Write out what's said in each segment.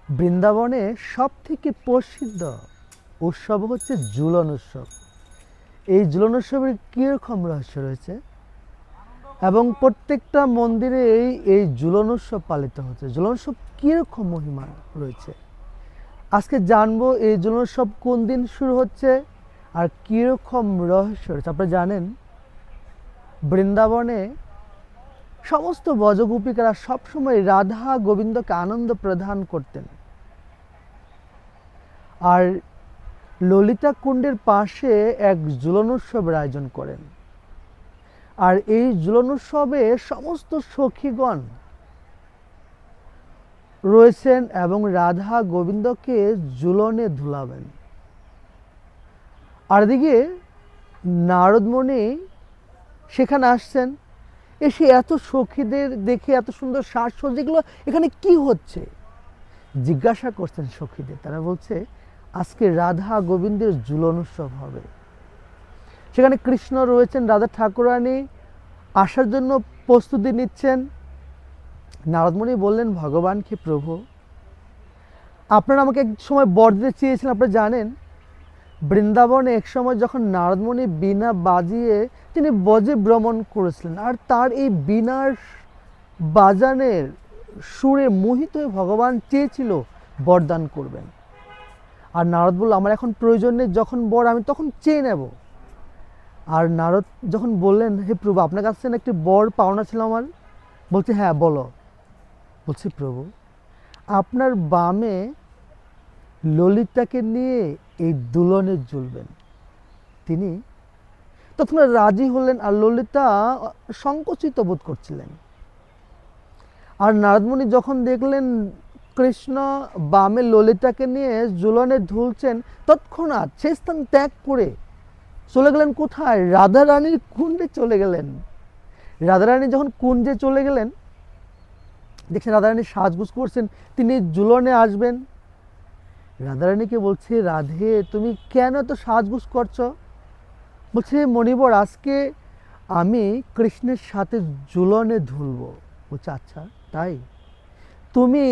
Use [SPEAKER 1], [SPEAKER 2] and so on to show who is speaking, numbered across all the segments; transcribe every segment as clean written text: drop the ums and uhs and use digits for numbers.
[SPEAKER 1] বৃন্দাবনে সবথেকে প্রসিদ্ধ উৎসব হচ্ছে ঝুলন উৎসব। এই ঝুলন উৎসবের কীরকম রহস্য রয়েছে এবং প্রত্যেকটা মন্দিরে এই ঝুলন উৎসব পালিত হচ্ছে। ঝুলন উৎসব কীরকম মহিমা রয়েছে আজকে জানবো। এই ঝুলন উৎসব কোন দিন শুরু হচ্ছে আর কীরকম রহস্য রয়েছে। আপনারা জানেন বৃন্দাবনে সমস্ত ব্রজগোপিকারা সবসময় রাধা গোবিন্দকে আনন্দ প্রদান করতেন। আর ললিতা কুণ্ডের পাশে এক ঝুলন উৎসবের আয়োজন করেন। আর এই ঝুলন উৎসবে সমস্ত সখীগণ রয়েছেন এবং রাধা গোবিন্দকে ঝুলনে ধুলাবেন। আর এদিকে নারদমণি সেখানে আসছেন, এসে এত সখীদের দেখে এত সুন্দর সাজসজ্জা, এগুলো এখানে কি হচ্ছে জিজ্ঞাসা করছেন সখীদের। তারা বলছে আজকে রাধা গোবিন্দের ঝুলন উৎসব হবে। সেখানে কৃষ্ণ রয়েছেন, রাধা ঠাকুরানী আসার জন্য প্রস্তুতি নিচ্ছেন। নারদমণি বললেন ভগবানকে, প্রভু আপনারা আমাকে এক সময় বর দিতে চেয়েছিলেন। আপনারা জানেন বৃন্দাবনে এক সময় যখন নারদমণি বীণা বাজিয়ে তিনি ব্রজে ভ্রমণ করেছিলেন, আর তার এই বীণার বাজানের সুরে মোহিত হয়ে ভগবান চেয়েছিল বরদান করবেন। আর নারদ বলল আমার এখন প্রয়োজন নেই, যখন বর আমি তখন চেয়ে নেব। আর নারদ যখন বললেন হে প্রভু আপনার কাছে একটি বর পাওনা ছিল আমার, বলছে হ্যাঁ বলো। বলছে প্রভু আপনার বামে ললিতাকে নিয়ে এই দুলনে ঝুলবেন। তিনি তখন রাজি হলেন, আর ললিতা সংকুচিত বোধ করছিলেন। আর নারদমণি যখন দেখলেন কৃষ্ণ বামে ললিতাকে নিয়ে ঝুলনে ঝুলছেন, তৎক্ষণাৎ সে স্থান ত্যাগ করে চলে গেলেন কোথায়? রাধারানীর কুণ্ডে চলে গেলেন। রাধারানী যখন কুণ্ডে চলে গেলেন, দেখছেন রাধারানী সাজগুজ করছেন, তিনি ঝুলনে আসবেন। রাধারানীকে বলছে রাধে তুমি কেন এত সাজগুজ করছো? বলছে মণিবর আজকে আমি কৃষ্ণের সাথে ঝুলনে ঝুলব। বলছে আচ্ছা তাই? তুমি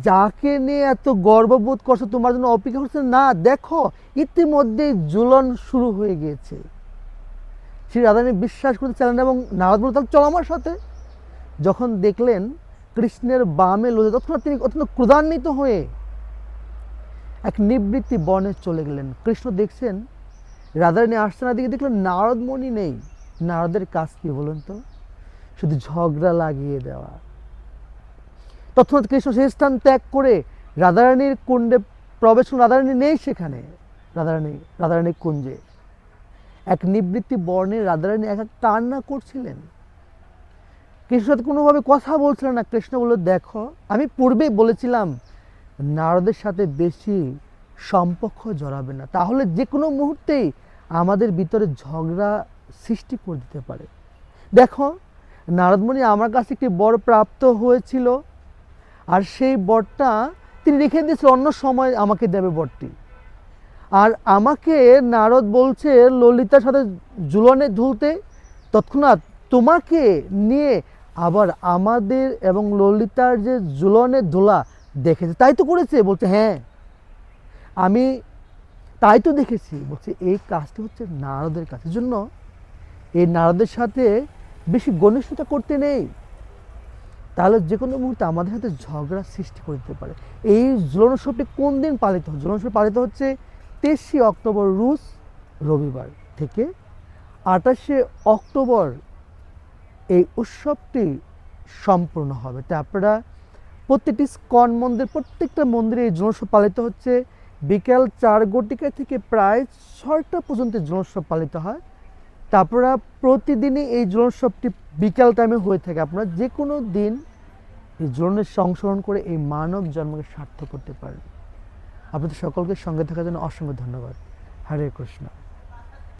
[SPEAKER 1] যাকে নিয়ে এত গর্ববোধ করছো তোমার জন্য অপেক্ষা করছে না, দেখো ইতিমধ্যেই ঝুলন শুরু হয়ে গিয়েছে। শ্রী রাধারানী বিশ্বাস করতে চাইলেন এবং নারদ বলল তাহলে চল আমার সাথে। যখন দেখলেন কৃষ্ণের বামে ললিতা, তৎক্ষণাৎ তিনি অত্যন্ত ক্রোধান্বিত হয়ে এক নিবৃত্তি বনে চলে গেলেন। কৃষ্ণ দেখছেন রাধারানী আসছে না, দিকে দেখলেন নারদমণি নেই। নারদের কাজ কি বলুন তো? শুধু ঝগড়া লাগিয়ে দেওয়া। তৎক্ষণাৎ কৃষ্ণ সেই স্থান ত্যাগ করে রাধারানীর কুণ্ডে প্রবেশ করলেন। রাধারানী নেই সেখানে। রাধারানীর কুঞ্জে এক নিবৃত্তি বর্ণে রাধারানী এক কান্না করছিলেন। কৃষ্ণের সাথে কোনোভাবে কথা বলছিলেন না। কৃষ্ণ বলল দেখো আমি পূর্বেই বলেছিলাম নারদের সাথে বেশি সম্পর্ক জড়াবে না, তাহলে যে কোনো মুহূর্তেই আমাদের ভিতরে ঝগড়া সৃষ্টি করে দিতে পারে। দেখো নারদমণি আমার কাছে একটি বর প্রাপ্ত হয়েছিল, আর সেই বরটা তিনি রেখে দিয়েছিল, অন্য সময় আমাকে দেবে বরটি। আর আমাকে নারদ বলছে ললিতার সাথে ঝুলনে ঝুলতে, তৎক্ষণাৎ তোমাকে নিয়ে আবার আমাদের এবং ললিতার যে ঝুলনে ঝোলা দেখেছে, তাই তো করেছে? বলছে হ্যাঁ আমি তাই তো দেখেছি। বলছে এই কাজটি হচ্ছে নারদের কাছে, জন্য এই নারদের সাথে বেশি ঘনিষ্ঠতা করতে নেই, তাহলে যে কোনো মুহূর্তে আমাদের সাথে ঝগড়া সৃষ্টি করে দিতে পারে। এই ঝুলন উৎসবটি কোন দিন পালিত হচ্ছে? ঝুলন উৎসব পালিত হচ্ছে 23শে অক্টোবর রুশ রবিবার থেকে 28শে অক্টোবর এই উৎসবটি সম্পূর্ণ হবে। তাই আপনারা প্রত্যেকটি স্কন মন্দির, প্রত্যেকটা মন্দিরে এই ঝুলন উৎসব পালিত হচ্ছে। বিকেল 4 ঘটিকা থেকে প্রায় 6টা পর্যন্ত ঝুলন উৎসব পালিত হয়। তারপরে প্রতিদিনই এই ঝুলন উৎসবটি বিকেল টাইমে হয়ে থাকে। আপনারা যে কোনো দিন এই ঝুলনের সংশোধন করে এই মানব জন্মকে সার্থক করতে পারেন। আপনাদের সকলকে সঙ্গে থাকার জন্য অসংখ্য ধন্যবাদ। হরে কৃষ্ণ।